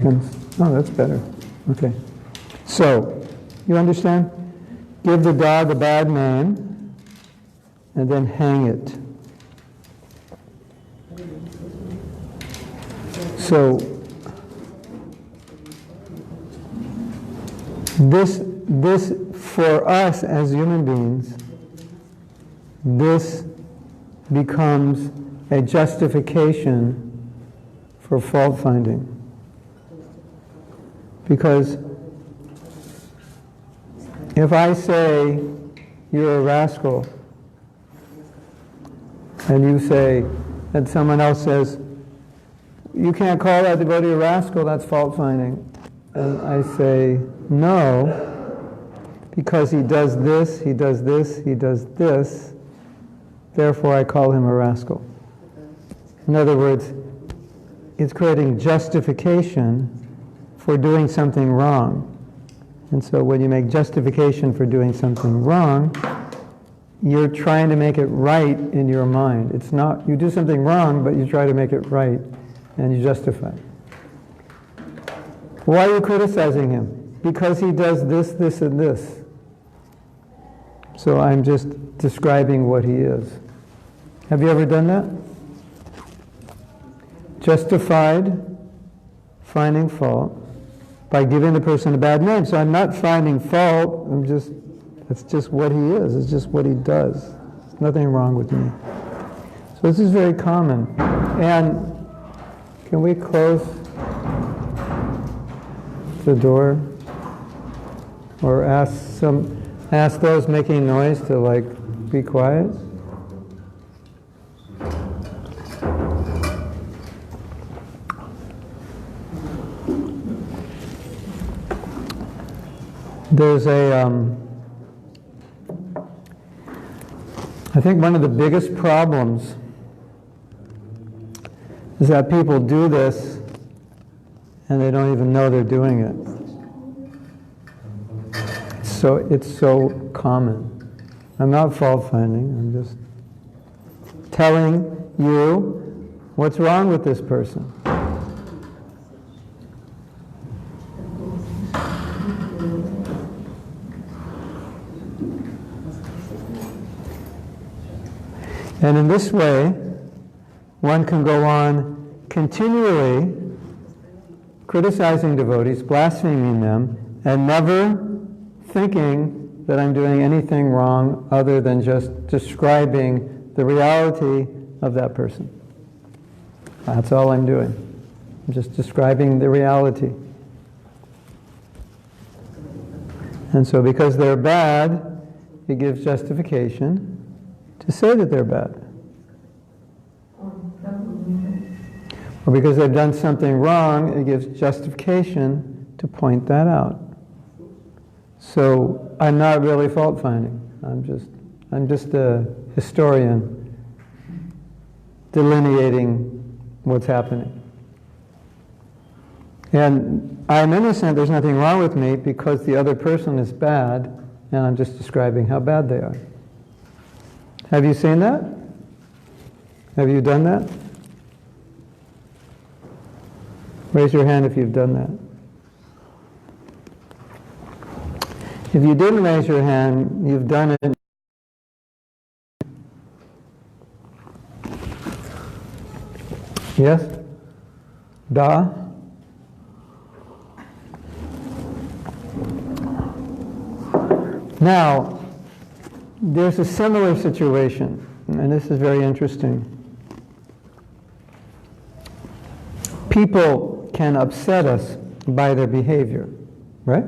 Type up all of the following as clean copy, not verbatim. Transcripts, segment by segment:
Oh, that's better. Okay. So, you understand? Give the dog a bad name and then hang it. So, this for us as human beings, this becomes a justification for fault finding. Because if I say you're a rascal, and you say, and someone else says, you can't call that devotee a rascal, that's fault finding. And I say, no, because he does this, he does this, he does this, therefore I call him a rascal. In other words, it's creating justification for doing something wrong. And so when you make justification for doing something wrong, you're trying to make it right in your mind. It's not, you do something wrong, but you try to make it right, and you justify. Why are you criticizing him? Because he does this, this, and this. So I'm just describing what he is. Have you ever done that? Justified finding fault by giving the person a bad name. So I'm not finding fault, it's just what he is, it's just what he does. There's nothing wrong with me. So this is very common. And can we close the door? Or ask those making noise to be quiet? There's I think one of the biggest problems is that people do this and they don't even know they're doing it. So it's so common. I'm not fault finding, I'm just telling you what's wrong with this person. And in this way, one can go on continually criticizing devotees, blaspheming them, and never thinking that I'm doing anything wrong other than just describing the reality of that person. That's all I'm doing. I'm just describing the reality. And so because they're bad, it gives justification to say that they're bad. Or because they've done something wrong, it gives justification to point that out. So I'm not really fault finding. I'm just a historian delineating what's happening. And I'm innocent, there's nothing wrong with me because the other person is bad, and I'm just describing how bad they are. Have you seen that? Have you done that? Raise your hand if you've done that. If you didn't raise your hand, you've done it. Yes? Da? Now, there's a similar situation, and this is very interesting. People can upset us by their behavior, right?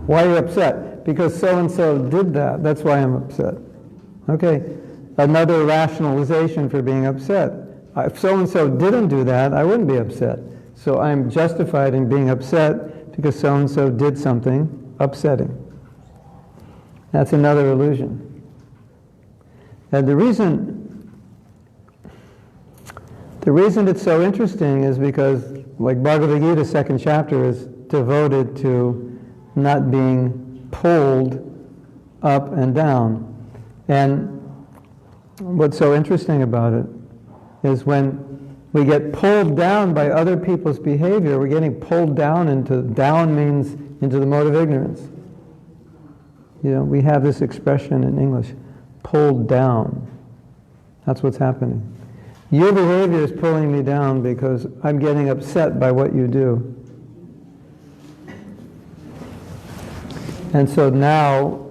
Why are you upset? Because so-and-so did that, that's why I'm upset. Okay, another rationalization for being upset. If so-and-so didn't do that, I wouldn't be upset. So I'm justified in being upset because so-and-so did something upsetting. That's another illusion. And the reason it's so interesting is because, like Bhagavad Gita, 2nd chapter is devoted to not being pulled up and down. And what's so interesting about it is when We get pulled down by other people's behavior. We're getting pulled down means into the mode of ignorance. We have this expression in English, pulled down. That's what's happening. Your behavior is pulling me down because I'm getting upset by what you do. And so now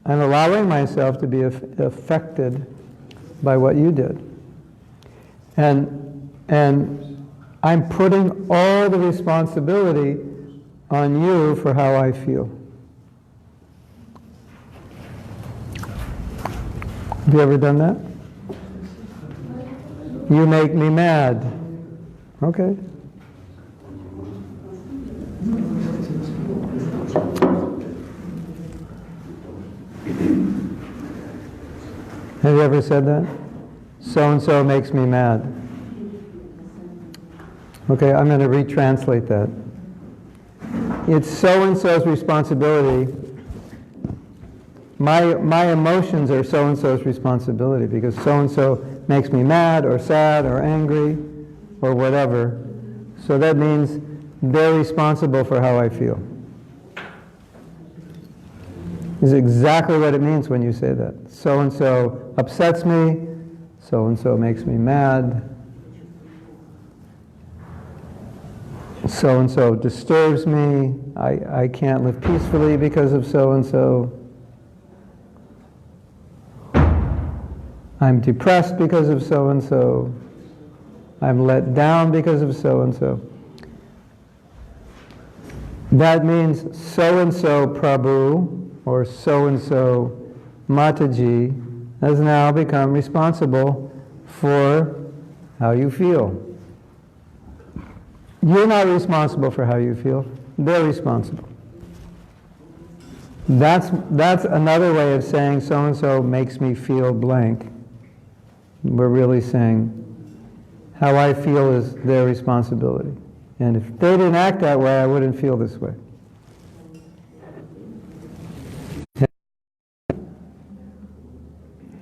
I'm allowing myself to be affected by what you did. And I'm putting all the responsibility on you for how I feel. Have you ever done that? You make me mad. Okay. Have you ever said that? So-and-so makes me mad. Okay, I'm going to retranslate that. It's so-and-so's responsibility. My emotions are so-and-so's responsibility because so-and-so makes me mad or sad or angry or whatever. So that means they're responsible for how I feel. Is exactly what it means when you say that. So-and-so upsets me, so-and-so makes me mad, so-and-so disturbs me, I can't live peacefully because of so-and-so, I'm depressed because of so-and-so, I'm let down because of so-and-so. That means so-and-so Prabhu or so-and-so Mataji has now become responsible for how you feel. You're not responsible for how you feel. They're responsible. That's another way of saying so-and-so makes me feel blank. We're really saying how I feel is their responsibility. And if they didn't act that way, I wouldn't feel this way.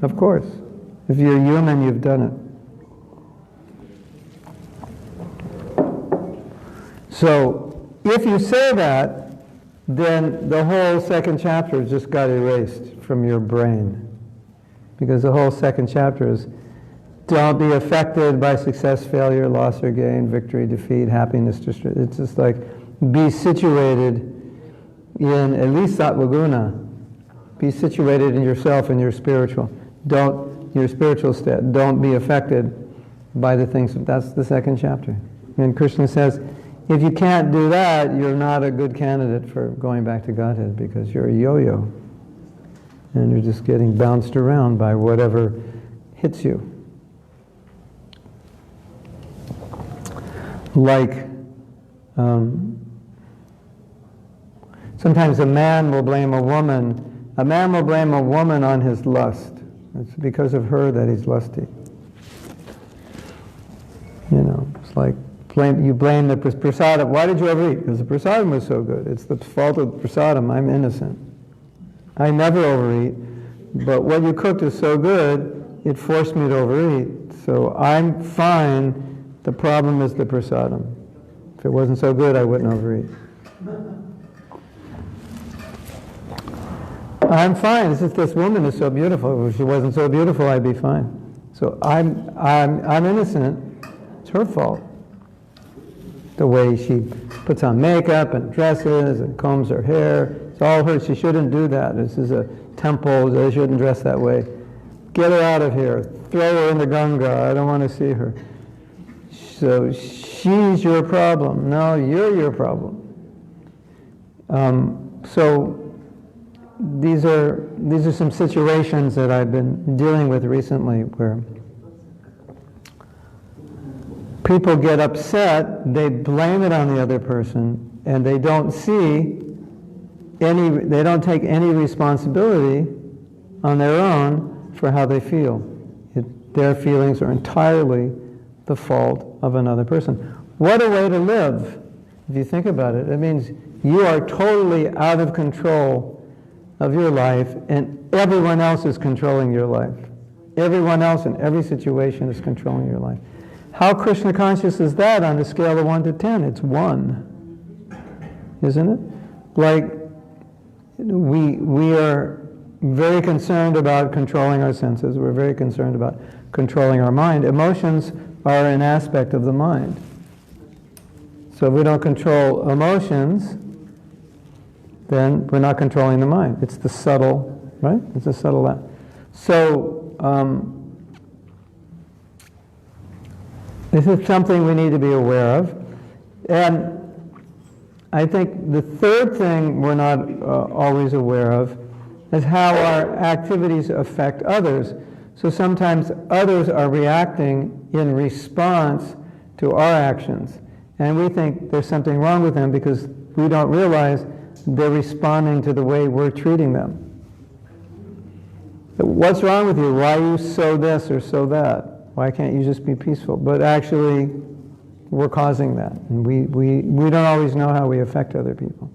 Of course. If you're human, you've done it. So, if you say that, then the whole second chapter just got erased from your brain. Because the whole second chapter is, don't be affected by success, failure, loss or gain, victory, defeat, happiness, distress. It's just like, be situated in at least sattva-guna. Be situated in yourself and your spiritual. Your spiritual state. Don't be affected by the things. That's the second chapter. And Krishna says, if you can't do that, you're not a good candidate for going back to Godhead because you're a yo-yo. And you're just getting bounced around by whatever hits you. Like, sometimes a man will blame a woman. A man will blame a woman on his lust. It's because of her that he's lusty. It's like, you blame the prasadam. Why did you ever eat? Because the prasadam was so good. It's the fault of the prasadam. I'm innocent. I never overeat, but what you cooked is so good, it forced me to overeat. So I'm fine. The problem is the prasadam. If it wasn't so good, I wouldn't overeat. I'm fine. It's just this woman is so beautiful. If she wasn't so beautiful, I'd be fine. So I'm innocent. It's her fault. The way she puts on makeup and dresses and combs her hair. It's all her. She shouldn't do that. This is a temple. They shouldn't dress that way. Get her out of here. Throw her in the Ganga. I don't want to see her. So she's your problem. No, you're your problem. So these are some situations that I've been dealing with recently where people get upset, they blame it on the other person, and they don't take any responsibility on their own for how they feel. Their feelings are entirely the fault of another person. What a way to live, if you think about it. It means you are totally out of control of your life, and everyone else is controlling your life. Everyone else in every situation is controlling your life. How Krishna conscious is that on a scale of 1 to 10? It's 1. Isn't it? Like, we are very concerned about controlling our senses. We're very concerned about controlling our mind. Emotions are an aspect of the mind. So if we don't control emotions, then we're not controlling the mind. It's the subtle, right? It's a subtle act. So this is something we need to be aware of. And I think the third thing we're not always aware of is how our activities affect others. So sometimes others are reacting in response to our actions. And we think there's something wrong with them because we don't realize they're responding to the way we're treating them. What's wrong with you? Why you so this or so that? Why can't you just be peaceful? But actually, we're causing that. And we don't always know how we affect other people.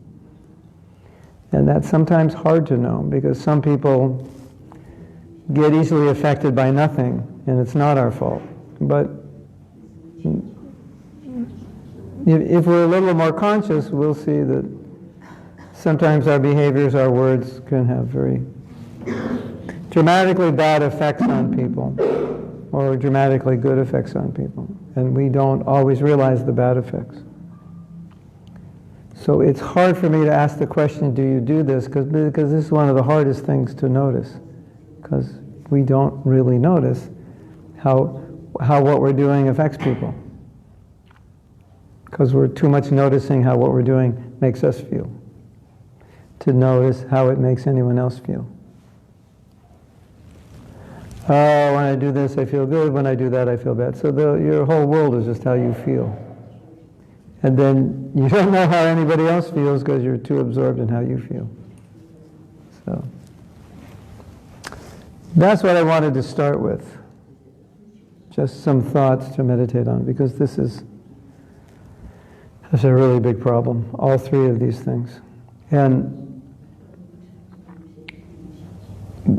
And that's sometimes hard to know because some people get easily affected by nothing, and it's not our fault. But if we're a little more conscious, we'll see that sometimes our behaviors, our words can have very dramatically bad effects on people, or dramatically good effects on people. And we don't always realize the bad effects. So it's hard for me to ask the question, do you do this? Because this is one of the hardest things to notice. Because we don't really notice how what we're doing affects people. Because we're too much noticing how what we're doing makes us feel, to notice how it makes anyone else feel. Oh, when I do this, I feel good. When I do that, I feel bad. So your whole world is just how you feel. And then you don't know how anybody else feels because you're too absorbed in how you feel. So that's what I wanted to start with. Just some thoughts to meditate on, because this is a really big problem, all three of these things. And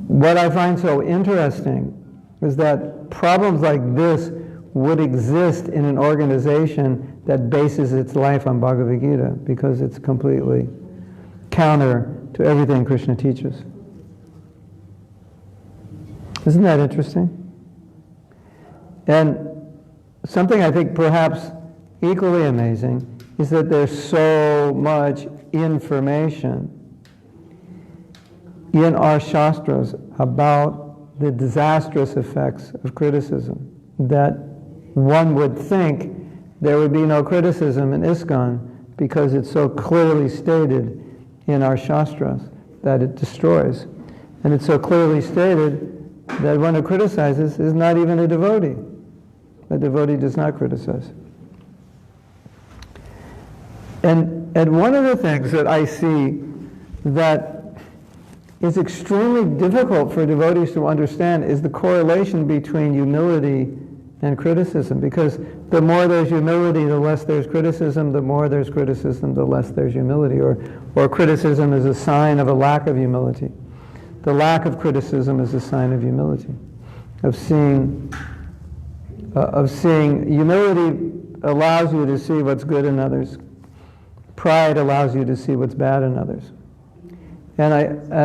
what I find so interesting is that problems like this would exist in an organization that bases its life on Bhagavad Gita, because it's completely counter to everything Krishna teaches. Isn't that interesting? And something I think perhaps equally amazing is that there's so much information in our Shastras about the disastrous effects of criticism that one would think there would be no criticism in ISKCON because it's so clearly stated in our Shastras that it destroys. And it's so clearly stated that one who criticizes is not even a devotee. A devotee does not criticize. And one of the things that I see that is extremely difficult for devotees to understand is the correlation between humility and criticism. Because the more there's humility, the less there's criticism. The more there's criticism, the less there's humility. Or criticism is a sign of a lack of humility. The lack of criticism is a sign of humility. Of seeing humility allows you to see what's good in others. Pride allows you to see what's bad in others. And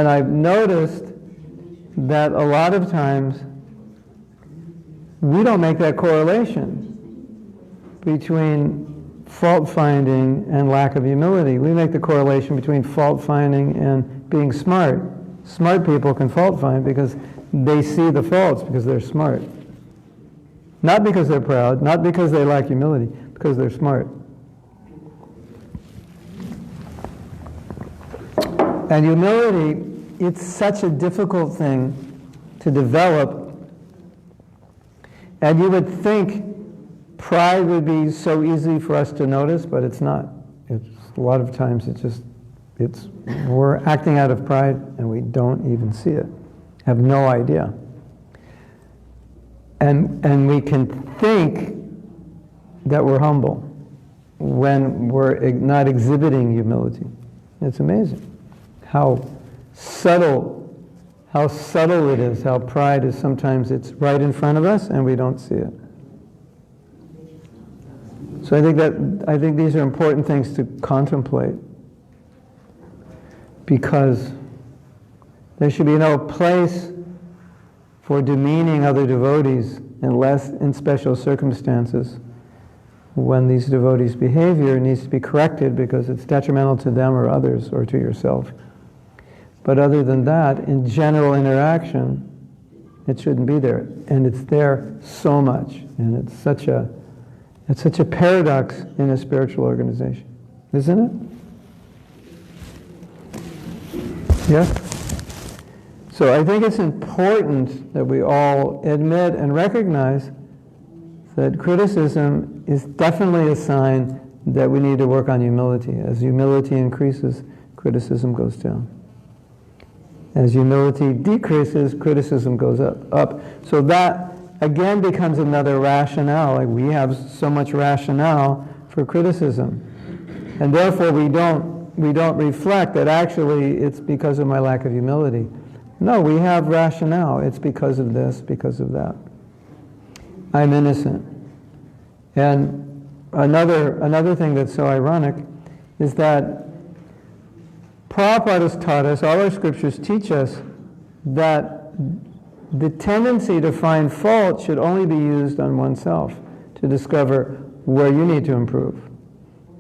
I've noticed that a lot of times we don't make that correlation between fault-finding and lack of humility. We make the correlation between fault-finding and being smart. Smart people can fault-find because they see the faults because they're smart. Not because they're proud, not because they lack humility, because they're smart. And humility, it's such a difficult thing to develop. And you would think pride would be so easy for us to notice, but it's not. It's, a lot of times we're acting out of pride and we don't even see it, have no idea. And we can think that we're humble when we're not exhibiting humility. It's amazing how subtle it is, how pride is sometimes it's right in front of us and we don't see it. So I think these are important things to contemplate, because there should be no place for demeaning other devotees unless in special circumstances, when these devotees' behavior needs to be corrected because it's detrimental to them or others or to yourself. But other than that, in general interaction, it shouldn't be there. And it's there so much. And it's such a paradox in a spiritual organization, isn't it? Yes? So I think it's important that we all admit and recognize that criticism is definitely a sign that we need to work on humility. As humility increases, criticism goes down. As humility decreases, criticism goes up. So that again becomes another rationale. Like, we have so much rationale for criticism, and therefore we don't reflect that actually it's because of my lack of humility. No, we have rationale. It's because of this, because of that. I'm innocent. And another thing that's so ironic is that Prabhupada has taught us, all our scriptures teach us, that the tendency to find fault should only be used on oneself to discover where you need to improve,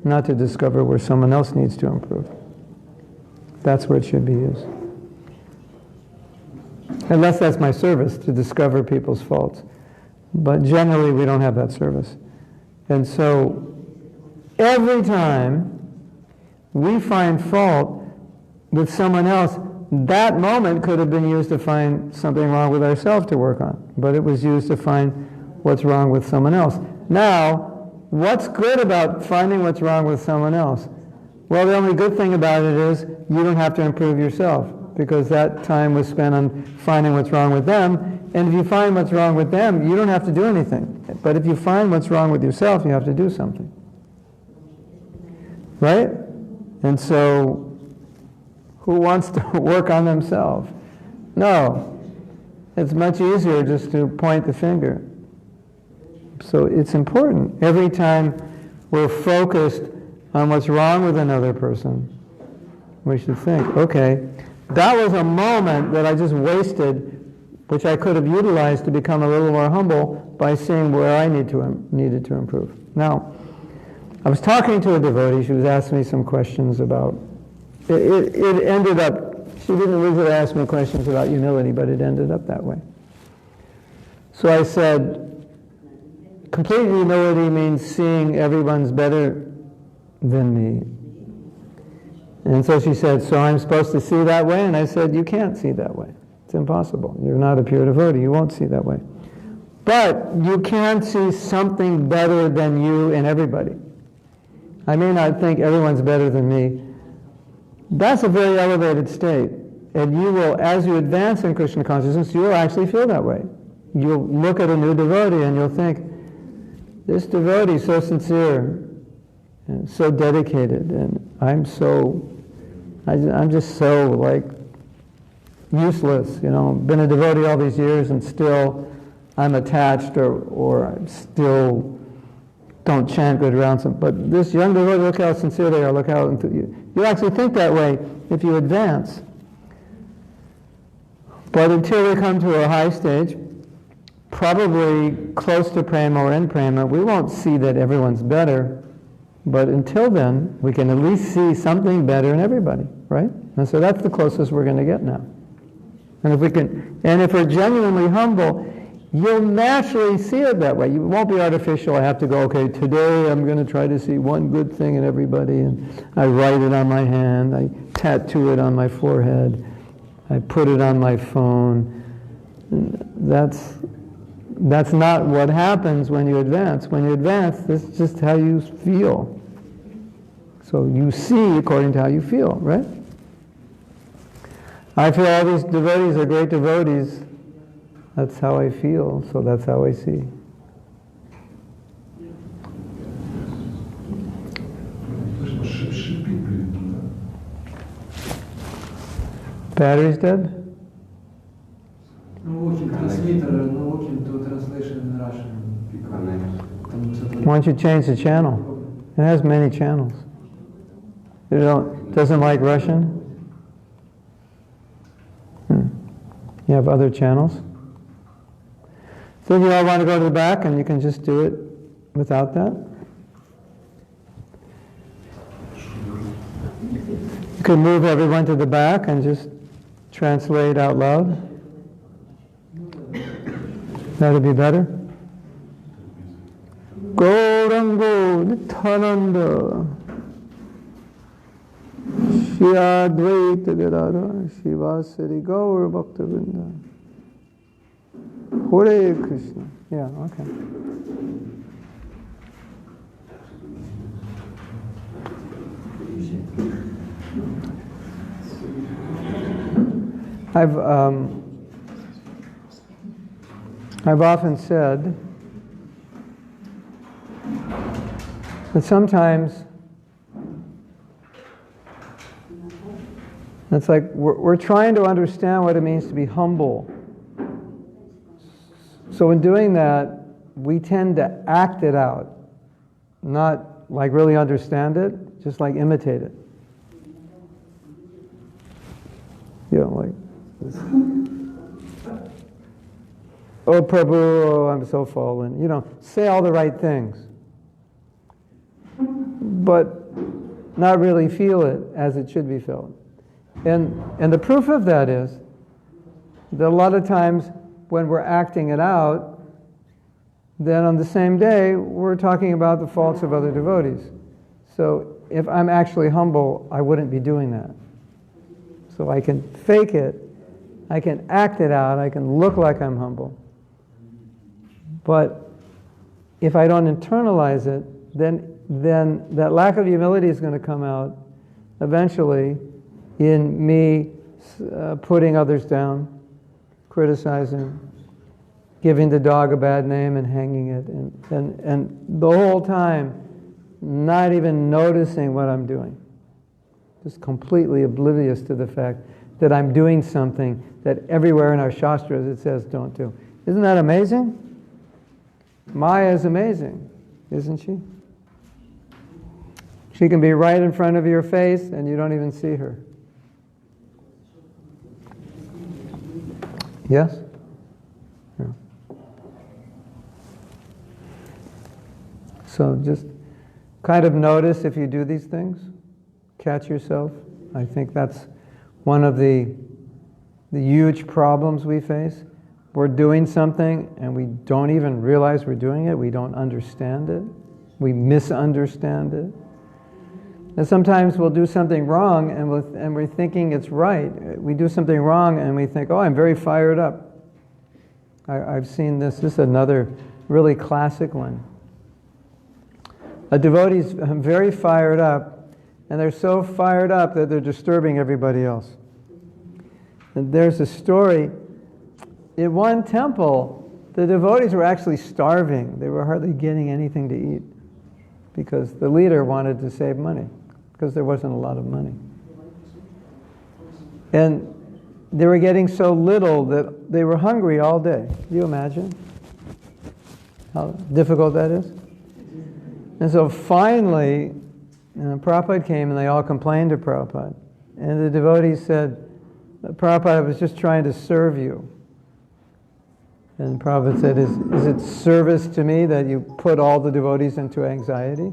not to discover where someone else needs to improve. That's where it should be used. Unless that's my service, to discover people's faults. But generally we don't have that service. And so every time we find fault with someone else, that moment could have been used to find something wrong with ourselves to work on. But it was used to find what's wrong with someone else. Now, what's good about finding what's wrong with someone else? Well, the only good thing about it is you don't have to improve yourself, because that time was spent on finding what's wrong with them. And if you find what's wrong with them, you don't have to do anything. But if you find what's wrong with yourself, you have to do something. Right? And so, who wants to work on themselves? No. It's much easier just to point the finger. So it's important. Every time we're focused on what's wrong with another person, we should think, okay, that was a moment that I just wasted, which I could have utilized to become a little more humble by seeing where I needed to improve. Now, I was talking to a devotee. She was asking me some questions about, it ended up, she didn't usually ask me questions about humility, but it ended up that way. So I said, complete humility means seeing everyone's better than me. And so she said, so I'm supposed to see that way? And I said, you can't see that way. It's impossible. You're not a pure devotee. You won't see that way. But you can see something better than you in everybody. I may not think everyone's better than me. That's a very elevated state. And you will, as you advance in Krishna consciousness, you will actually feel that way. You'll look at a new devotee and you'll think, this devotee is so sincere and so dedicated, and I'm just so like useless, been a devotee all these years and still I'm attached or I still don't chant good around some. But this young devotee, look how sincere they are, look how you actually think that way if you advance. But until we come to a high stage, probably close to prema or in prema, we won't see that everyone's better. But until then, we can at least see something better in everybody, right? And so that's the closest we're going to get now. And if we're genuinely humble, you'll naturally see it that way. You won't be artificial. I have to go, okay, today I'm going to try to see one good thing in everybody, and I write it on my hand, I tattoo it on my forehead, I put it on my phone. That's not what happens when you advance. When you advance, this is just how you feel. So you see according to how you feel, right? I feel all these devotees are great devotees. That's how I feel, so that's how I see. Battery's dead? No working transmitter, no working to translation in Russian. Why don't you change the channel? It has many channels. Doesn't like Russian? You have other channels? So you all want to go to the back and you can just do it without that? You can move everyone to the back and just translate out loud. That'd be better. Gaurango Nityananda Shri Advaita Gadadhara Shivasari Gaur Bhaktavinda Hare Krishna. Yeah, okay. I've often said that sometimes it's like we're trying to understand what it means to be humble. So in doing that, we tend to act it out, not like really understand it, just like imitate it. You know, like this. Oh Prabhu, oh, I'm so fallen. You know, say all the right things, but not really feel it as it should be felt. And the proof of that is that a lot of times when we're acting it out, then on the same day we're talking about the faults of other devotees. So if I'm actually humble, I wouldn't be doing that. So I can fake it, I can act it out, I can look like I'm humble. But if I don't internalize it, then that lack of humility is going to come out eventually in me putting others down, criticizing, giving the dog a bad name and hanging it, and the whole time not even noticing what I'm doing. Just completely oblivious to the fact that I'm doing something that everywhere in our Shastras it says don't do. Isn't that amazing? Maya is amazing, isn't she? She can be right in front of your face and you don't even see her. Yes? Yeah. So just kind of notice if you do these things. Catch yourself. I think that's one of the huge problems we face. We're doing something and we don't even realize we're doing it. We don't understand it. We misunderstand it. And sometimes we'll do something wrong and we're thinking it's right. We do something wrong and we think, oh, I'm very fired up. I've seen this. This is another really classic one. A devotee's very fired up, and they're so fired up that they're disturbing everybody else. And there's a story. In one temple, the devotees were actually starving. They were hardly getting anything to eat because the leader wanted to save money because there wasn't a lot of money. And they were getting so little that they were hungry all day. Can you imagine how difficult that is? And so finally, Prabhupada came and they all complained to Prabhupada. And the devotees said, Prabhupada, I was just trying to serve you. And Prabhupada said, is it service to me that you put all the devotees into anxiety?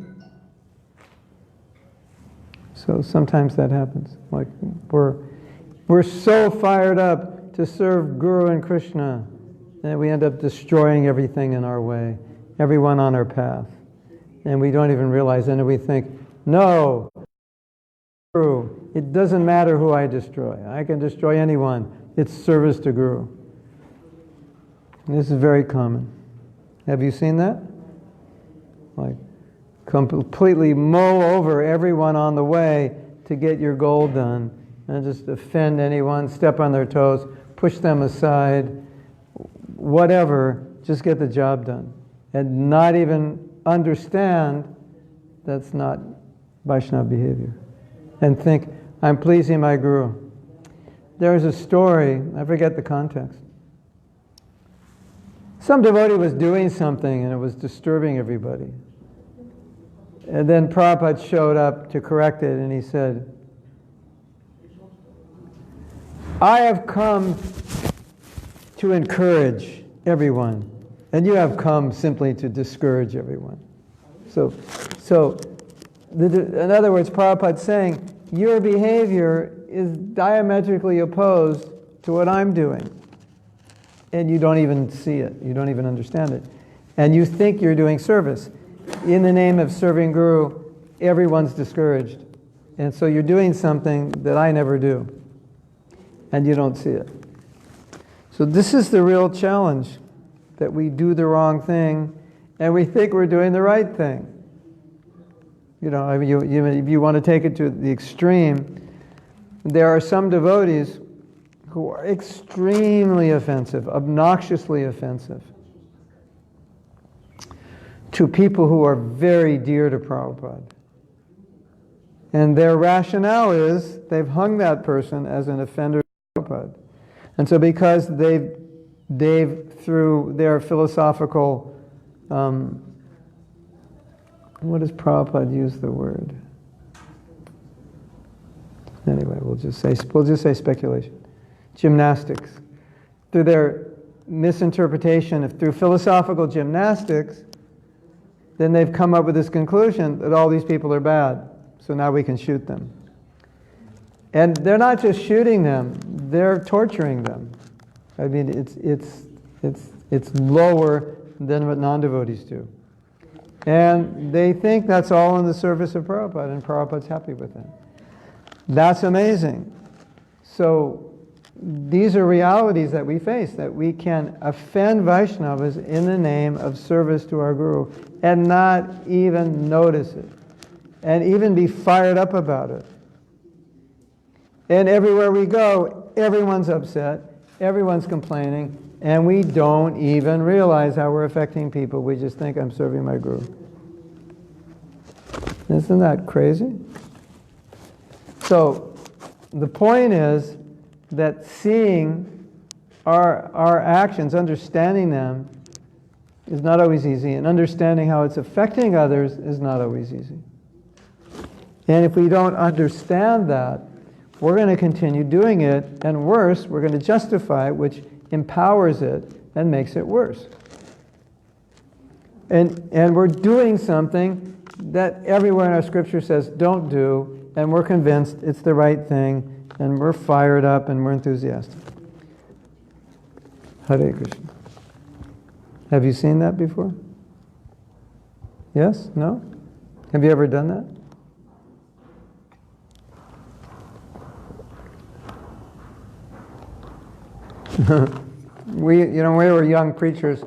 So sometimes that happens. Like we're so fired up to serve Guru and Krishna that we end up destroying everything in our way, everyone on our path. And we don't even realize it, and we think, no, Guru, it doesn't matter who I destroy. I can destroy anyone. It's service to Guru. And this is very common. Have you seen that? Like, completely mow over everyone on the way to get your goal done, and just offend anyone, step on their toes, push them aside, whatever, just get the job done. And not even understand that's not Vaishnava behavior. And think, I'm pleasing my Guru. There's a story, I forget the context. Some devotee was doing something and it was disturbing everybody. And then Prabhupada showed up to correct it, and he said, I have come to encourage everyone, and you have come simply to discourage everyone. So in other words, Prabhupada's saying, your behavior is diametrically opposed to what I'm doing. And you don't even see it. You don't even understand it. And you think you're doing service. In the name of serving Guru, everyone's discouraged. And so you're doing something that I never do. And you don't see it. So this is the real challenge, that we do the wrong thing and we think we're doing the right thing. You know, I mean, if you want to take it to the extreme, there are some devotees who are extremely offensive, obnoxiously offensive, to people who are very dear to Prabhupada. And their rationale is they've hung that person as an offender to Prabhupada. And so because they've through their philosophical, what does Prabhupada use the word? Anyway, we'll just say speculation. Gymnastics. Through their misinterpretation, through philosophical gymnastics, then they've come up with this conclusion that all these people are bad, so now we can shoot them. And they're not just shooting them, they're torturing them. I mean, it's lower than what non-devotees do. And they think that's all in the service of Prabhupada, and Prabhupada's happy with it. That's amazing. So these are realities that we face, that we can offend Vaishnavas in the name of service to our Guru and not even notice it, and even be fired up about it. And everywhere we go, everyone's upset, everyone's complaining, and we don't even realize how we're affecting people. We just think, I'm serving my Guru. Isn't that crazy? So the point is that seeing our actions, understanding them, is not always easy, and understanding how it's affecting others is not always easy. And if we don't understand that, we're going to continue doing it, and worse, we're going to justify it, which empowers it and makes it worse. And we're doing something that everywhere in our scripture says don't do, and we're convinced it's the right thing, and we're fired up and we're enthusiastic. Hare Krishna. Have you seen that before? Yes? No? Have you ever done that? When we were young preachers,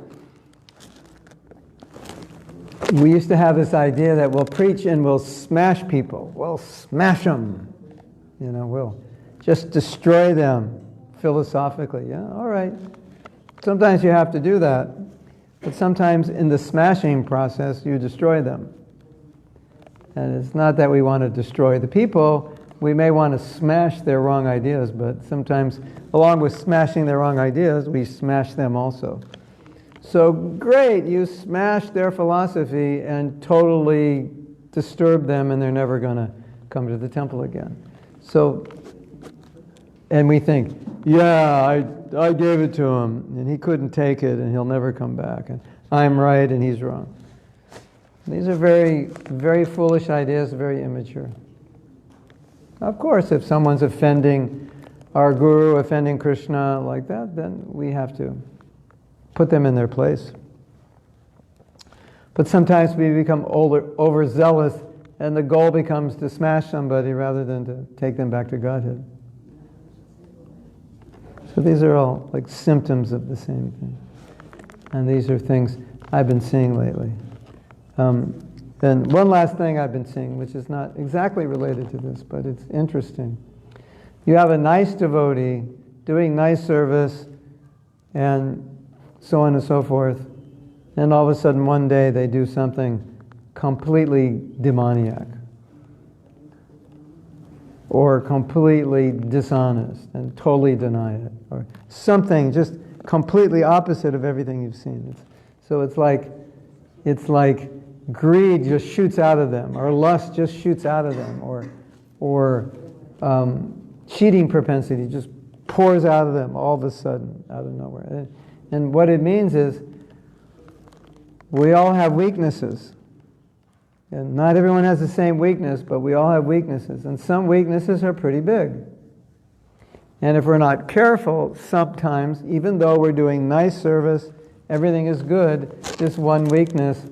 we used to have this idea that we'll preach and we'll smash people. We'll smash them. We'll just destroy them philosophically. Yeah, all right. Sometimes you have to do that. But sometimes in the smashing process, you destroy them. And it's not that we want to destroy the people. We may want to smash their wrong ideas, but sometimes, along with smashing their wrong ideas, we smash them also. So great, you smash their philosophy and totally disturb them, and they're never going to come to the temple again. So, and we think, yeah, I gave it to him, and he couldn't take it, and he'll never come back, and I'm right, and he's wrong. These are very, very foolish ideas, very immature. Of course, if someone's offending our Guru, offending Krishna like that, then we have to put them in their place. But sometimes we become overzealous, and the goal becomes to smash somebody rather than to take them back to Godhead. So these are all like symptoms of the same thing. And these are things I've been seeing lately. And one last thing I've been seeing, which is not exactly related to this, but it's interesting. You have a nice devotee doing nice service and so on and so forth, and all of a sudden one day they do something completely demoniac or completely dishonest and totally deny it, or something just completely opposite of everything you've seen. So it's like greed just shoots out of them, or lust just shoots out of them, or cheating propensity just pours out of them all of a sudden, out of nowhere. And what it means is we all have weaknesses. And not everyone has the same weakness, but we all have weaknesses. And some weaknesses are pretty big. And if we're not careful, sometimes, even though we're doing nice service, everything is good, this one weakness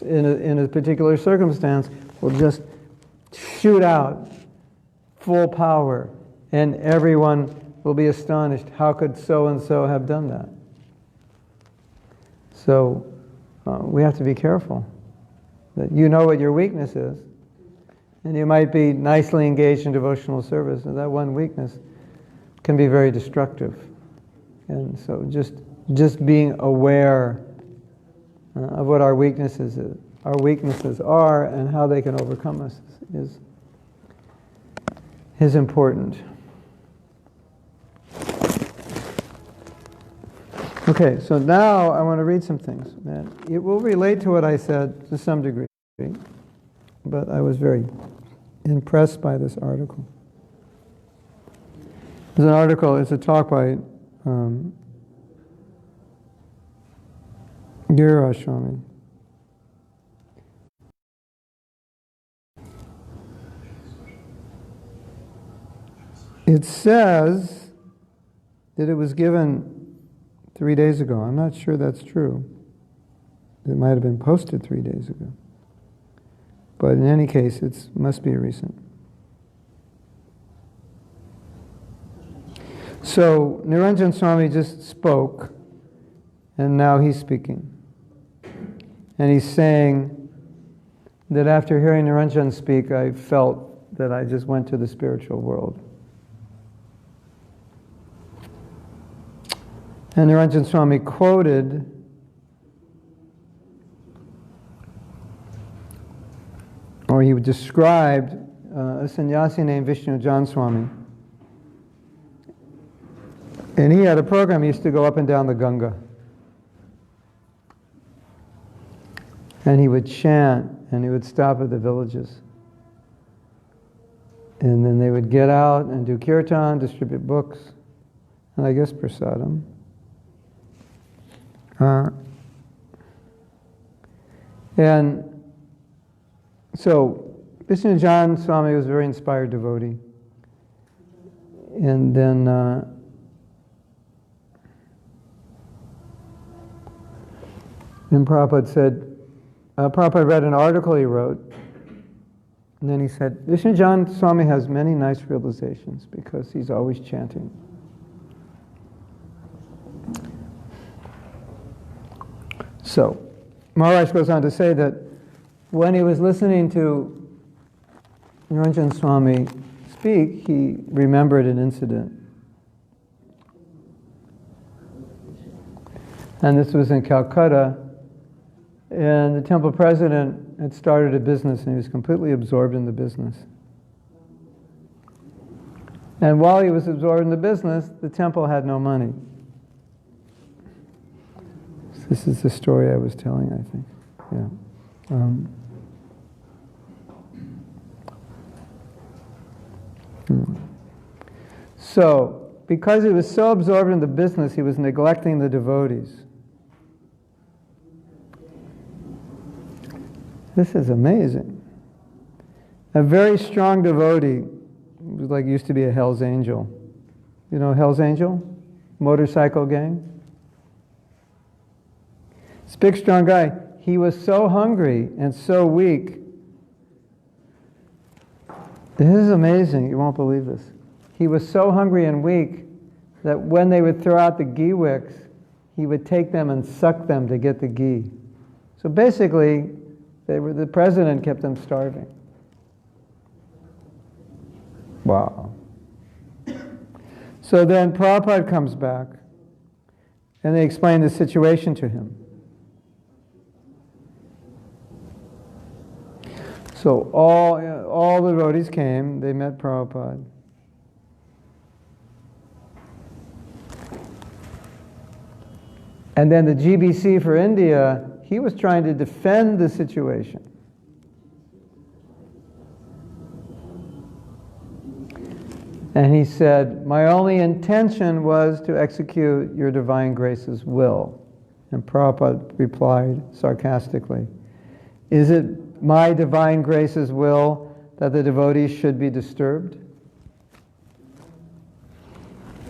in a particular circumstance will just shoot out full power. And everyone will be astonished. How could so-and-so have done that? So we have to be careful. That you know what your weakness is. And you might be nicely engaged in devotional service, and that one weakness can be very destructive. And so just being aware of what our weaknesses are and how they can overcome us is important. Okay, so now I want to read some things. And it will relate to what I said to some degree, but I was very impressed by this article. There's an article, it's a talk by Giriraj Swami. It says that it was given 3 days ago. I'm not sure that's true. It might have been posted 3 days ago. But in any case, it must be recent. So, Niranjan Swami just spoke, and now he's speaking. And he's saying that after hearing Niranjan speak, I felt that I just went to the spiritual world. And Niranjan Swami quoted or he described a sannyasi named Vishnu Jan Swami. And he had a program, he used to go up and down the Ganga. And he would chant, and he would stop at the villages. And then they would get out and do kirtan, distribute books, and I guess prasadam. And so Vishnu Jan Swami was a very inspired devotee. And then Prabhupada said, Prabhupada read an article he wrote, and then he said, Vishnu Jan Swami has many nice realizations because he's always chanting. So, Maharaj goes on to say that when he was listening to Niranjan Swami speak, he remembered an incident. And this was in Calcutta, and the temple president had started a business and he was completely absorbed in the business. And while he was absorbed in the business, the temple had no money. This is the story I was telling, I think. Yeah. So, because he was so absorbed in the business, he was neglecting the devotees. This is amazing. A very strong devotee, used to be a Hell's Angel. You know Hell's Angel? Motorcycle gang? This big, strong guy, he was so hungry and so weak. This is amazing. You won't believe this. He was so hungry and weak that when they would throw out the ghee wicks, he would take them and suck them to get the ghee. So basically, the president kept them starving. Wow. So then Prabhupada comes back, and they explain the situation to him. So all the devotees came, they met Prabhupada. And then the GBC for India, He was trying to defend the situation. And he said, my only intention was to execute your divine grace's will. And Prabhupada replied sarcastically, is it my divine grace's will that the devotees should be disturbed?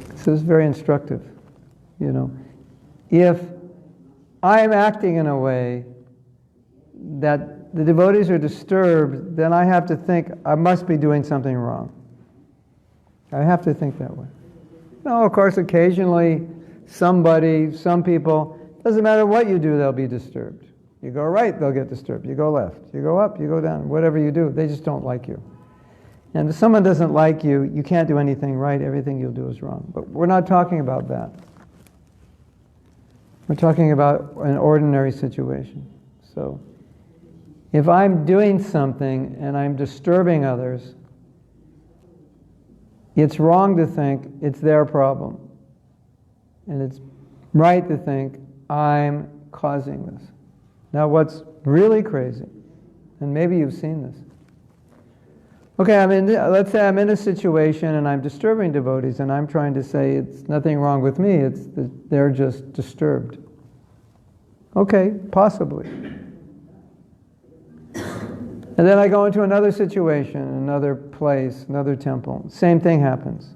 This is very instructive. You know, if I'm acting in a way that the devotees are disturbed, then I have to think I must be doing something wrong. I have to think that way. No, of course, occasionally some people, doesn't matter what you do, they'll be disturbed. You go right, they'll get disturbed. You go left. You go up, you go down. Whatever you do, they just don't like you. And if someone doesn't like you, you can't do anything right. Everything you'll do is wrong. But we're not talking about that. We're talking about an ordinary situation. So, if I'm doing something and I'm disturbing others, it's wrong to think it's their problem. And it's right to think I'm causing this. Now what's really crazy, and maybe you've seen this. Okay, let's say I'm in a situation and I'm disturbing devotees and I'm trying to say it's nothing wrong with me, it's that they're just disturbed. Okay, possibly. And then I go into another situation, another place, another temple. Same thing happens.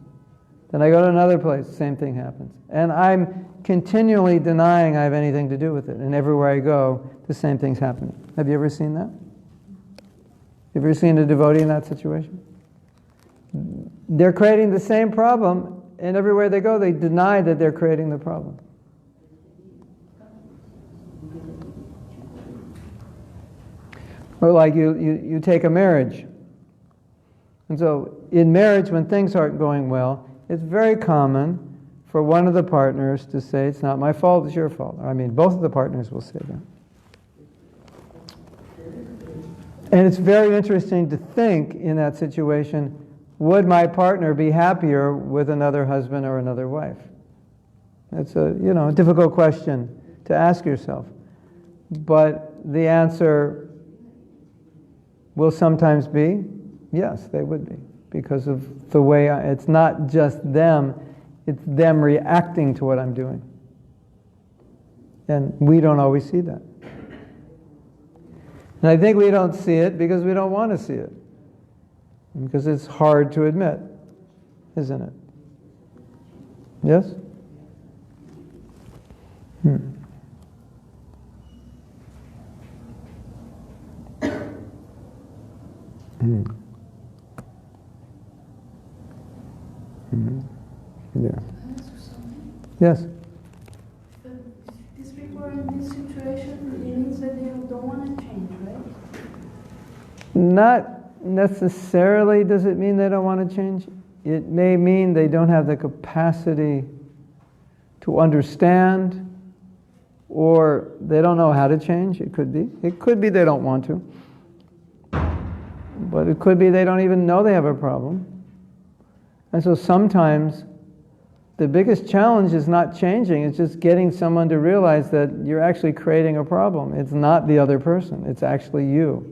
Then I go to another place, same thing happens. And I'm continually denying I have anything to do with it. And everywhere I go, the same thing's happening. Have you ever seen that? Have you ever seen a devotee in that situation? They're creating the same problem, and everywhere they go, they deny that they're creating the problem. Or like you take a marriage. And so in marriage, when things aren't going well, it's very common for one of the partners to say, it's not my fault, it's your fault. I mean, both of the partners will say that. And it's very interesting to think in that situation, would my partner be happier with another husband or another wife? It's a difficult question to ask yourself. But the answer will sometimes be, yes, they would be. Because of the way, it's not just them, it's them reacting to what I'm doing. And we don't always see that. And I think we don't see it because we don't want to see it. Because it's hard to admit, isn't it? Yes? Yeah. Yes. These people are in this situation, it means that they don't want to change, right? Not necessarily does it mean they don't want to change. It may mean they don't have the capacity to understand, or they don't know how to change. It could be. It could be they don't want to. But it could be they don't even know they have a problem. And so sometimes the biggest challenge is not changing, it's just getting someone to realize that you're actually creating a problem. It's not the other person, it's actually you.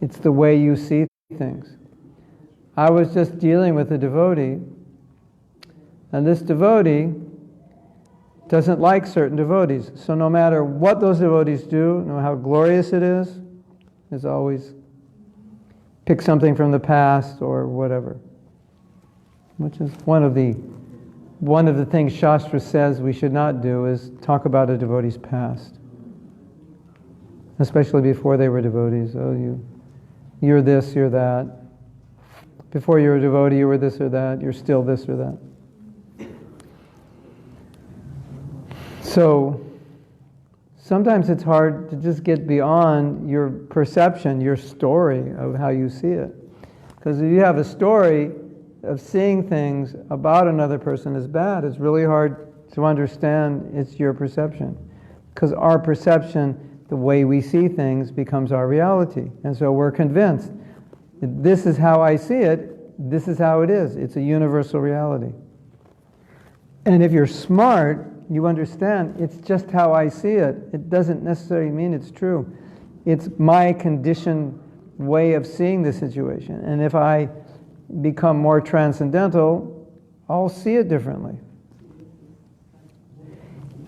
It's the way you see things. I was just dealing with a devotee, and this devotee doesn't like certain devotees. So no matter what those devotees do, no matter how glorious it is always pick something from the past or whatever. Which is one of the things Shastra says we should not do is talk about a devotee's past. Especially before they were devotees. Oh, you're this, you're that. Before you were a devotee, you were this or that. You're still this or that. So, sometimes it's hard to just get beyond your perception, your story of how you see it. Because if you have a story of seeing things about another person as bad, it's really hard to understand it's your perception. Because our perception, the way we see things, becomes our reality. And so we're convinced, this is how I see it, this is how it is. It's a universal reality. And if you're smart, you understand, it's just how I see it. It doesn't necessarily mean it's true. It's my conditioned way of seeing the situation. And if I become more transcendental, I'll see it differently.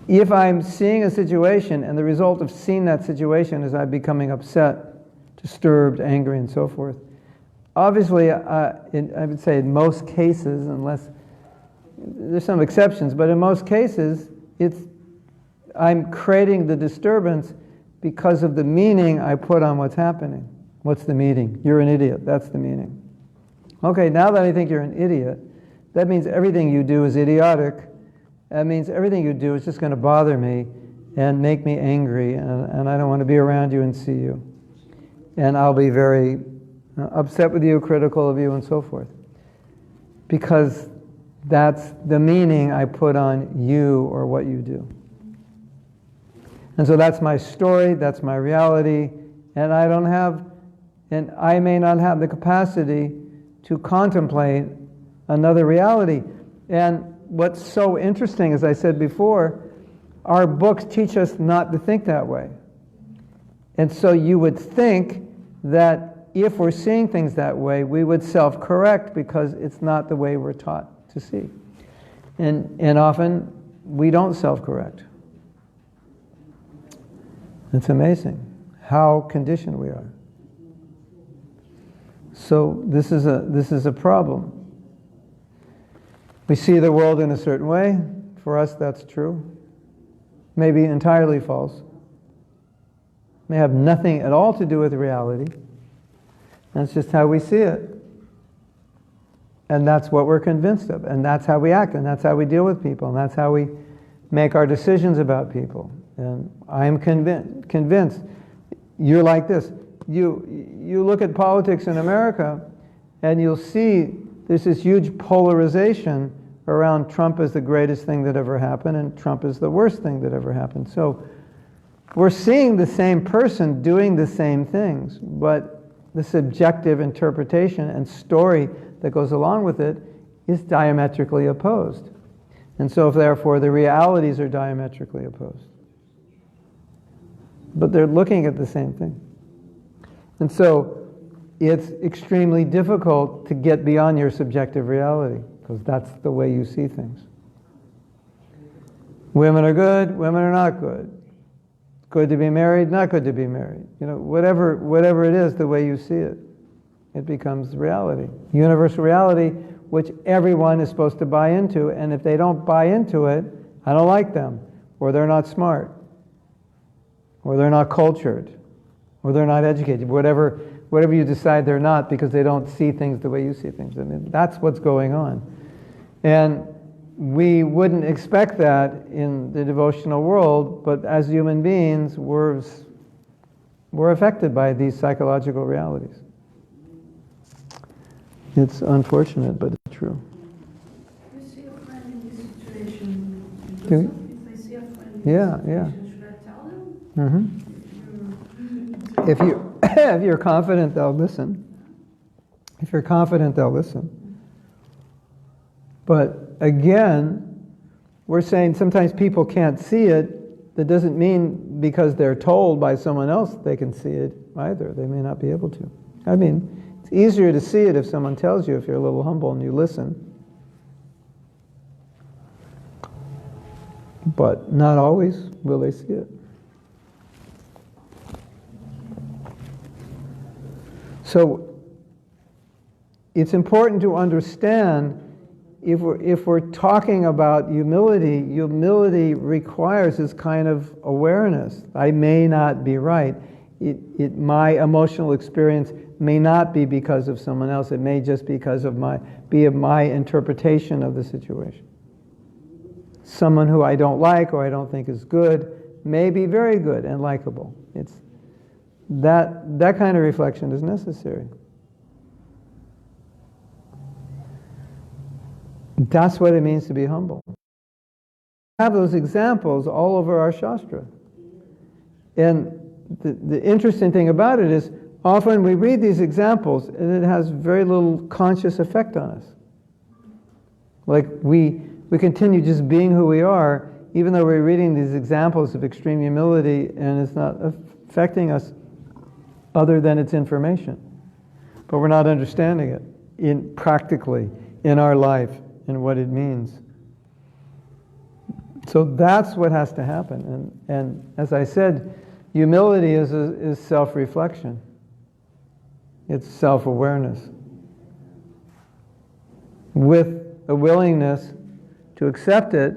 If I'm seeing a situation and the result of seeing that situation is I'm becoming upset, disturbed, angry, and so forth, obviously, I would say in most cases, unless there's some exceptions, but in most cases, I'm creating the disturbance because of the meaning I put on what's happening. What's the meaning? You're an idiot. That's the meaning. Okay, now that I think you're an idiot, that means everything you do is idiotic. That means everything you do is just going to bother me and make me angry, and I don't want to be around you and see you. And I'll be very upset with you, critical of you, and so forth. Because that's the meaning I put on you or what you do. And so that's my story, that's my reality, and I may not have the capacity to contemplate another reality. And what's so interesting, as I said before, our books teach us not to think that way. And so you would think that if we're seeing things that way, we would self-correct because it's not the way we're taught to see. And often we don't self-correct. It's amazing how conditioned we are. So this is a problem. We see the world in a certain way. For us, that's true. Maybe entirely false. May have nothing at all to do with reality. That's just how we see it. And that's what we're convinced of. And that's how we act. And that's how we deal with people. And that's how we make our decisions about people. And I'm convinced you're like this. You look at politics in America, and you'll see there's this huge polarization around Trump is the greatest thing that ever happened, and Trump is the worst thing that ever happened. So we're seeing the same person doing the same things, but the subjective interpretation and story that goes along with it is diametrically opposed. And so therefore the realities are diametrically opposed. But they're looking at the same thing. And so it's extremely difficult to get beyond your subjective reality, because that's the way you see things. Women are good, women are not good. Good to be married, not good to be married. Whatever it is, the way you see it, it becomes reality. Universal reality, which everyone is supposed to buy into, and if they don't buy into it, I don't like them, or they're not smart, or they're not cultured, or they're not educated, whatever you decide they're not, because they don't see things the way you see things. I mean, that's what's going on. And we wouldn't expect that in the devotional world, but as human beings, we're affected by these psychological realities. It's unfortunate, but it's true. If you see a friend in this situation, Do if I see a friend in this situation, should I tell them? If you're confident, they'll listen. If you're confident, they'll listen. But again, we're saying sometimes people can't see it. That doesn't mean because they're told by someone else they can see it either. They may not be able to. I mean, it's easier to see it if someone tells you, if you're a little humble and you listen. But not always will they see it. So it's important to understand if we're talking about humility requires this kind of awareness. I may not be right. My emotional experience may not be because of someone else. It may just because of my interpretation of the situation. Someone who I don't like or I don't think is good may be very good and likable. It's that kind of reflection is necessary. That's what it means to be humble. We have those examples all over our Shastra. And the interesting thing about it is often we read these examples and it has very little conscious effect on us. Like we continue just being who we are, even though we're reading these examples of extreme humility and it's not affecting us other than its information, but we're not understanding it practically in our life and what it means. So that's what has to happen. And as I said, humility is self-reflection. It's self-awareness with a willingness to accept it,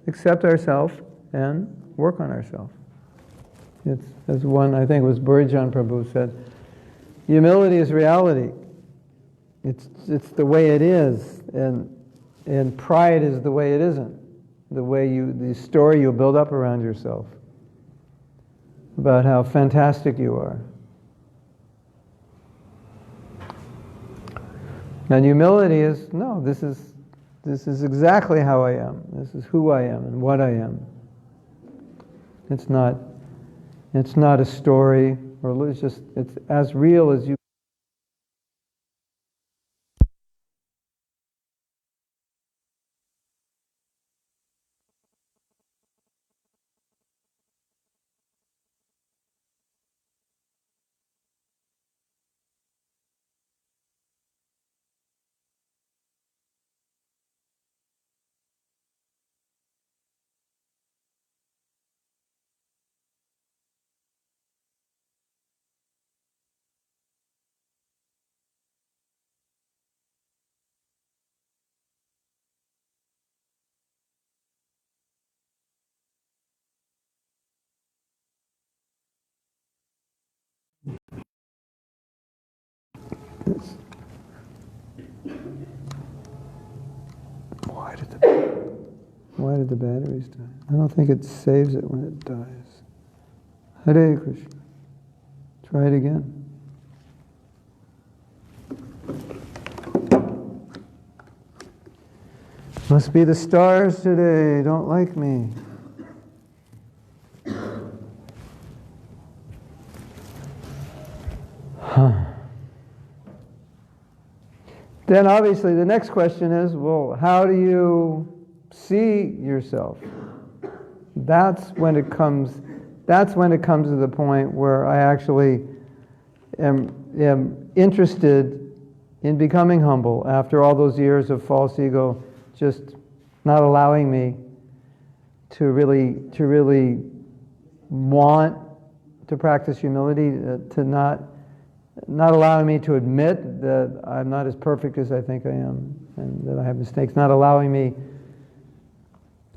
accept ourselves, and work on ourselves. It's, as one, I think it was Burijan Prabhu said, humility is reality. It's the way it is, and pride is the way it isn't. The story you build up around yourself about how fantastic you are. And humility is, no, this is exactly how I am. This is who I am and what I am. It's not a story, or it's as real as you. Why did the batteries die? I don't think it saves it when it dies. Hare Krishna. Try it again. Must be the stars today, don't like me. Then obviously the next question is, well, how do you see yourself? That's when it comes to the point where I actually am interested in becoming humble after all those years of false ego just not allowing me to really want to practice humility, to not allowing me to admit that I'm not as perfect as I think I am and that I have mistakes, not allowing me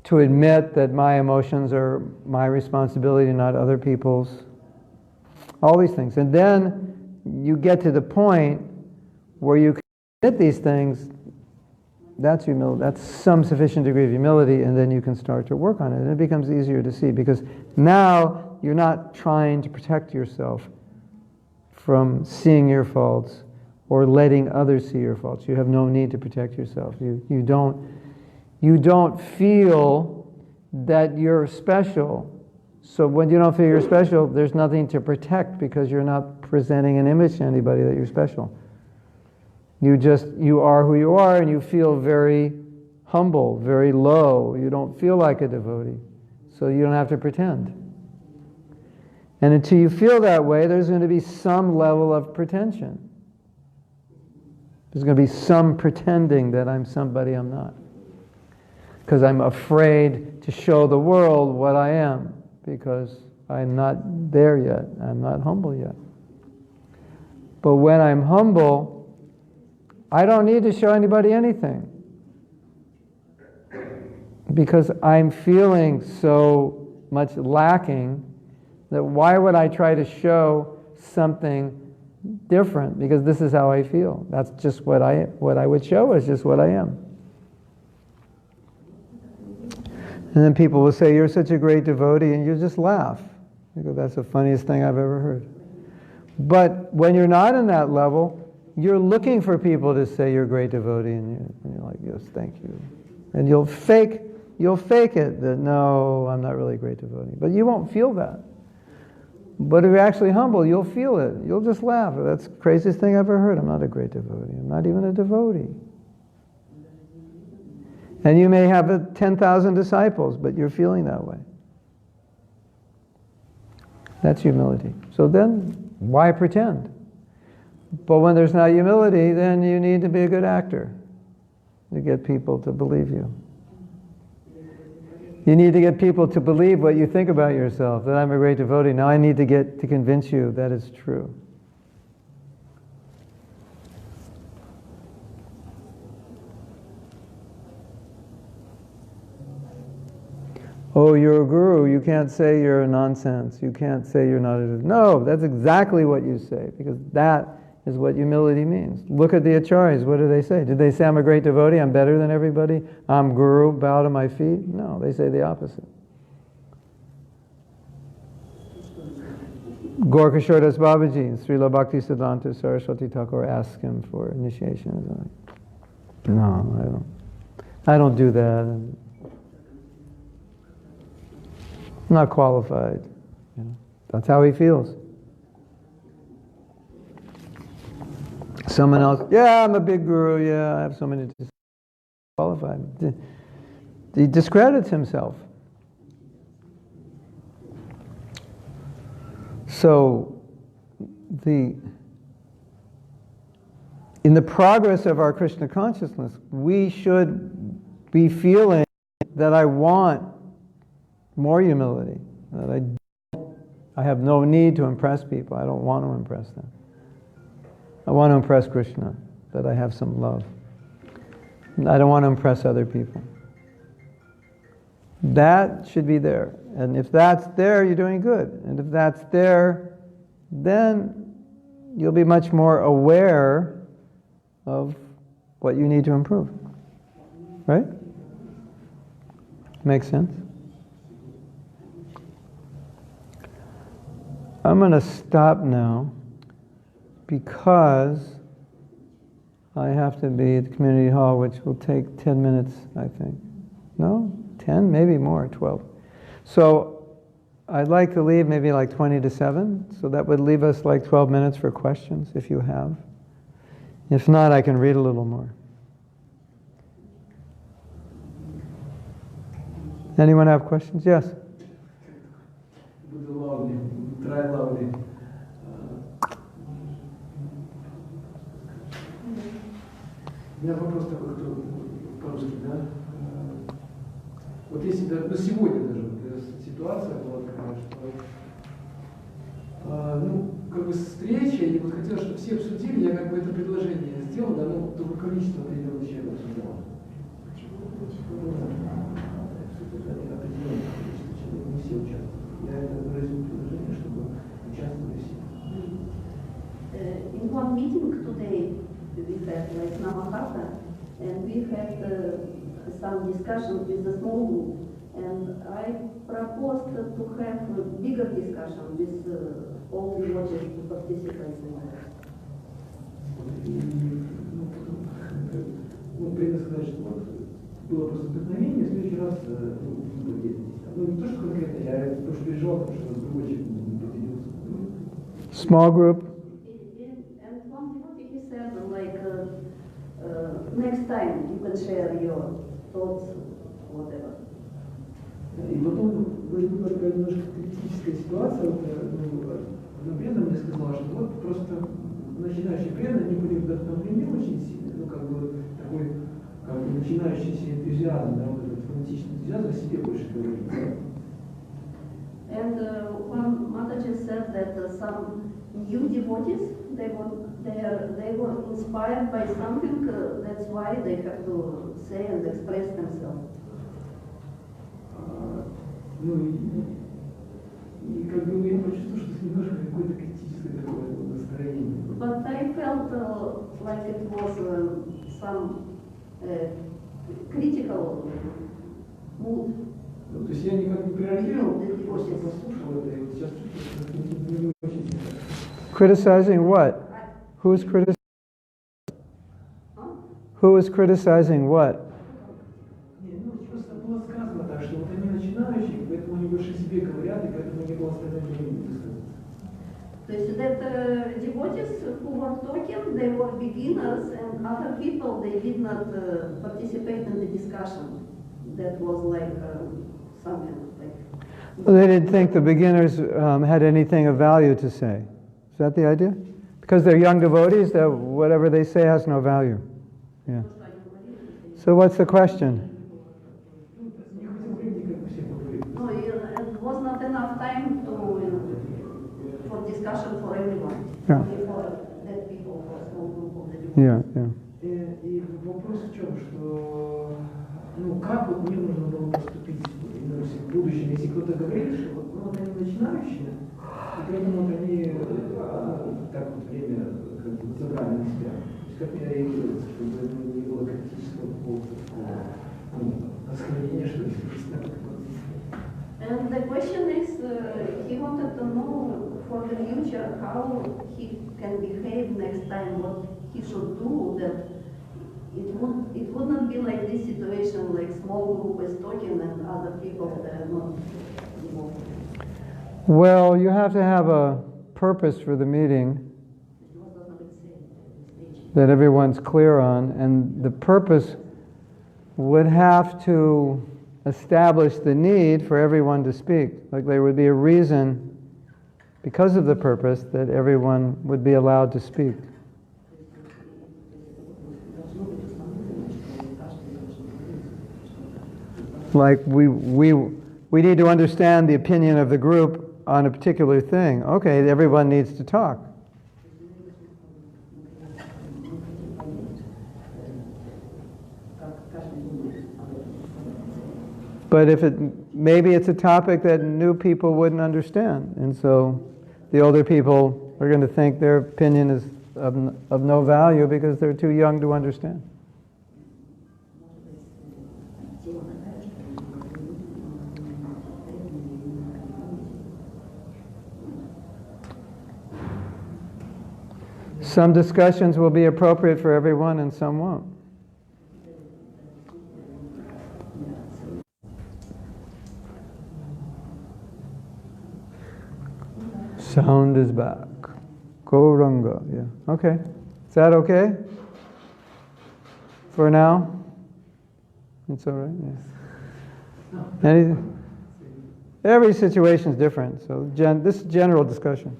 to admit that my emotions are my responsibility, not other people's. All these things. And then you get to the point where you can admit these things. That's humility. That's some sufficient degree of humility, and then you can start to work on it. And it becomes easier to see because now you're not trying to protect yourself from seeing your faults or letting others see your faults. You have no need to protect yourself. You don't feel that you're special. So when you don't feel you're special, there's nothing to protect because you're not presenting an image to anybody that you're special. You are who you are, and you feel very humble, very low. You don't feel like a devotee. So you don't have to pretend. And until you feel that way, there's going to be some level of pretension. There's going to be some pretending that I'm somebody I'm not. Because I'm afraid to show the world what I am, because I'm not there yet. I'm not humble yet. But when I'm humble, I don't need to show anybody anything. Because I'm feeling so much lacking that why would I try to show something different? Because this is how I feel. That's just what I would show is just what I am. And then people will say, you're such a great devotee, and you just laugh. You go, that's the funniest thing I've ever heard. But when you're not in that level, you're looking for people to say you're a great devotee, and you're like, yes, thank you. And you'll fake it, that no, I'm not really a great devotee. But you won't feel that. But if you're actually humble, you'll feel it. You'll just laugh. That's the craziest thing I've ever heard. I'm not a great devotee. I'm not even a devotee. And you may have 10,000 disciples, but you're feeling that way. That's humility. So then, why pretend? But when there's not humility, then you need to be a good actor to get people to believe you. You need to get people to believe what you think about yourself, that I'm a great devotee. Now I need to get to convince you that it's true. Oh, you're a guru. You can't say you're a nonsense. You can't say you're not a... No, that's exactly what you say, because that is what humility means. Look at the acharyas. What do they say? Did they say, I'm a great devotee, I'm better than everybody, I'm guru, bow to my feet? No, they say the opposite. Gorkashodas Babaji, Srila Bhakti Siddhanta Saraswati Thakur asked him for initiation. No, I don't do that. I'm not qualified. You know, that's how he feels. Someone else, yeah, I'm a big guru, yeah, I have so many qualified. He discredits himself. So, in the progress of our Krishna consciousness, we should be feeling that I want more humility, that I have no need to impress people. I don't want to impress them. I want to impress Krishna, that I have some love. I don't want to impress other people. That should be there. And if that's there, you're doing good. And if that's there, then you'll be much more aware of what you need to improve. Right? Makes sense? I'm going to stop now because I have to be at the community hall, which will take 10 minutes, I think. No? 10? Maybe more, 12. So I'd like to leave maybe like 20 to 7, so that would leave us like 12 minutes for questions, if you have. If not, I can read a little more. Anyone have questions? Yes? Try loudly. У меня вопрос такой, кто по-русски, да? Вот если, ну сегодня даже ситуация была такая, что ну, как бы встреча, и вот хотелось, чтобы все обсудили, я как бы это предложение сделал, да, ну, только количество определенного человека обсуждал. Определенное количество человек, не все участвуют. Я это выразил предложение, чтобы участвовали все. In one meeting today, we had like Namahatha, and we had some discussion with the small group, and I proposed to have a bigger discussion with all the watchers to participate in that. Ну, принято сказать, что вот было просто вдохновение, в следующий раз ну, не то, что конкретно, я просто переживал, потому что другой человек не поделился. Small group. And one devotee, he said, like, next time you can share your thoughts, whatever. И потом возникла такая немножко критическая ситуация, вот, одна преданная мне сказала, что вот просто начинающие преданные, они были вдохновлены очень сильно, ну как бы такой как бы начинающийся энтузиазм, да, вот этот фанатичный энтузиазм о себе больше говорит. And one Mataji said that some new devotees, they were inspired by something, that's why they have to say and express themselves. Ну и как бы я почувствовал, что немножко какое-то критическое такое настроение. But I felt like it was some critical mood. Ну, то есть я никак не прореагировал, просто послушал это, и вот сейчас чувствую, что это не очень... Criticizing what? Who's criticizing? Who is criticizing what? Не, ну просто было сказано так, что вот они начинающие, поэтому они больше себе говорят, и поэтому не было остального времени высказаться. То есть that devotees who were talking, they were beginners, beginners and other people, they did not participate in the discussion. That was like something like... Well, they didn't think the beginners had anything of value to say. Is that the idea? Because they're young devotees, that whatever they say has no value. Yeah. So what's the question? No, it was not enough time for discussion for everyone. Yeah. Only for dead people, for a small group of the people. Yeah, yeah. И вопрос в чем, что, ну, как вот мне нужно было поступить в будущем, если кто-то говорит, что вот, ну, вот они начинающие, и поэтому вот они так вот время как бы забрали на себя. То есть как мне реагировать, чтобы не было критического такого, ну, оскорбления, что ли, And the question is, he wanted to know for the future how he can behave next time, what he should do, that it would not be like this situation, like small group is talking and other people that are not involved. Well, you have to have a purpose for the meeting that everyone's clear on, and the purpose would have to establish the need for everyone to speak. Like there would be a reason, because of the purpose, that everyone would be allowed to speak. Like we need to understand the opinion of the group on a particular thing. Okay, everyone needs to talk. But if maybe it's a topic that new people wouldn't understand, and so the older people are going to think their opinion is of no value because they're too young to understand. Some discussions will be appropriate for everyone and some won't. Sound is back. Gauranga, yeah. Okay. Is that okay? For now? It's all right, yeah. Every situation is different, so this is general discussion.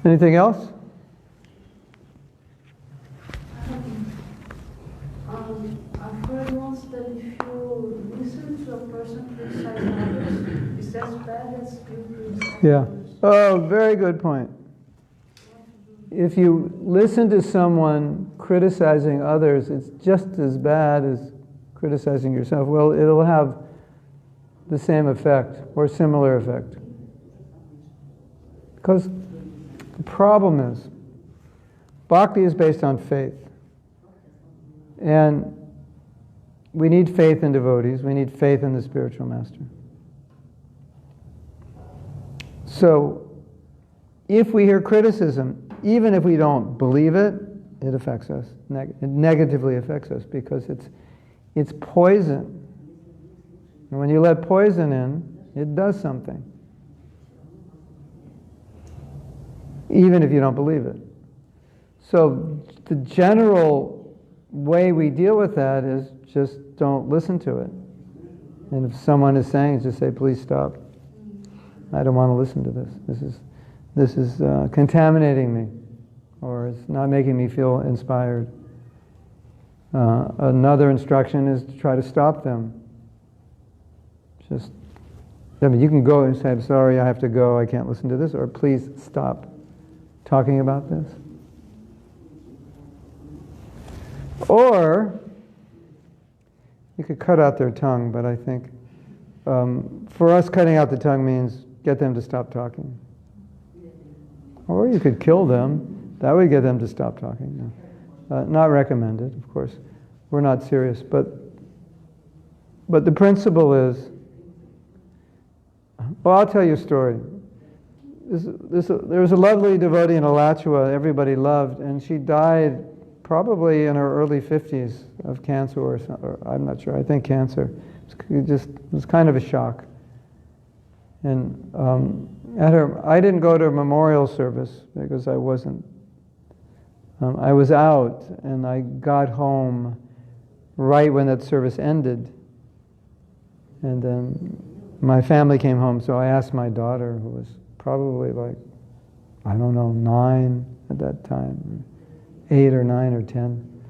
Anything else? I've heard once that if you listen to a person criticize others, it's as bad as you criticize Yeah. others. Oh, very good point. If you listen to someone criticizing others, it's just as bad as criticizing yourself. Well, it'll have the same effect or similar effect. Because the problem is, bhakti is based on faith. And we need faith in devotees. We need faith in the spiritual master. So, if we hear criticism, even if we don't believe it, it affects us. It negatively affects us because it's poison. And when you let poison in, it does something. Even if you don't believe it. So the general way we deal with that is just don't listen to it. And if someone is saying, just say, please stop. I don't want to listen to this. This is contaminating me, or it's not making me feel inspired. Another instruction is to try to stop them. You can go and say, I'm sorry, I have to go, I can't listen to this, or please stop talking about this. Or you could cut out their tongue, but I think for us, cutting out the tongue means get them to stop talking. Or you could kill them. That would get them to stop talking. No. Not recommended, of course. We're not serious. But the principle is, well, I'll tell you a story. There was a lovely devotee in Alachua everybody loved, and she died probably in her early 50s of cancer, or I'm not sure, I think cancer. It was kind of a shock. And I didn't go to a memorial service because I I was out and I got home right when that service ended. And then my family came home, so I asked my daughter, who was probably like, I don't know, 9 at that time, 8 or 9 or 10.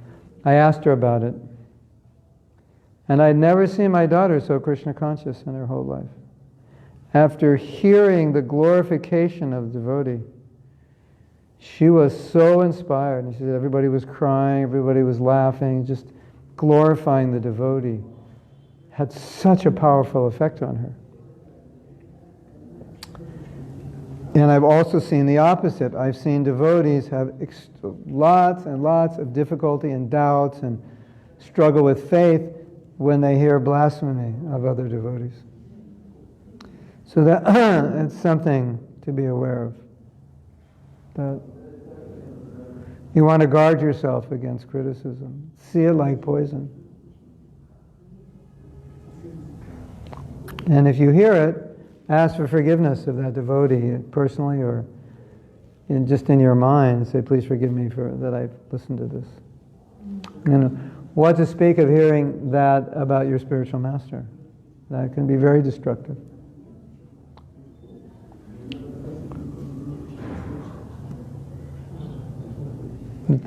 I asked her about it. And I'd never seen my daughter so Krishna conscious in her whole life. After hearing the glorification of the devotee, she was so inspired. And she said everybody was crying, everybody was laughing, just glorifying the devotee. Had such a powerful effect on her. And I've also seen the opposite. I've seen devotees have lots and lots of difficulty and doubts and struggle with faith when they hear blasphemy of other devotees. So that it's something to be aware of. That you want to guard yourself against criticism. See it like poison. And if you hear it, ask for forgiveness of that devotee personally or just in your mind. Say, please forgive me for that I've listened to this. You know, what to speak of hearing that about your spiritual master? That can be very destructive.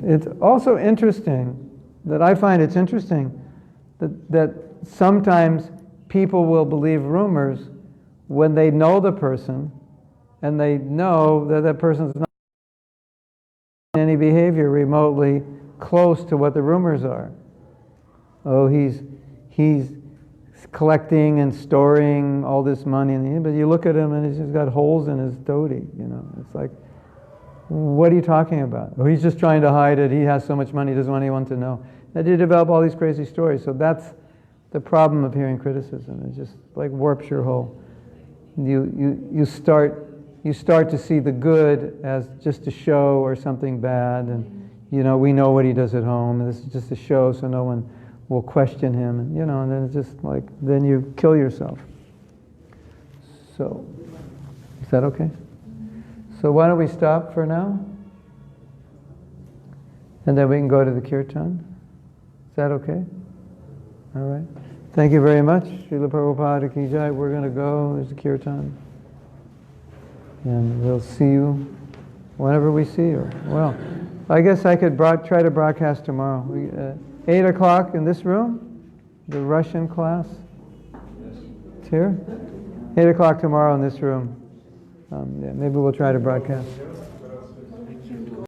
It's also interesting that I find it's interesting that sometimes people will believe rumors when they know the person and they know that that person's not any behavior remotely close to what the rumors are. Oh, he's collecting and storing all this money, but you look at him and he's just got holes in his dhoti. You know, it's like, what are you talking about? Oh, he's just trying to hide it. He has so much money, he doesn't want anyone to know. And you develop all these crazy stories. So that's the problem of hearing criticism. It just like warps your whole. You start to see the good as just a show or something bad, and you know, we know what he does at home, and this is just a show, so no one will question him, and you know, and then it's just like, then you kill yourself. So, is that okay? So why don't we stop for now? And then we can go to the kirtan. Is that okay? All right. Thank you very much. Srila Prabhupada Ki Jai. We're going to go. There's the kirtan. And we'll see you whenever we see you. Well, I guess I could try to broadcast tomorrow. 8 o'clock in this room, the Russian class. It's here. 8 o'clock tomorrow in this room. Yeah, maybe we'll try to broadcast.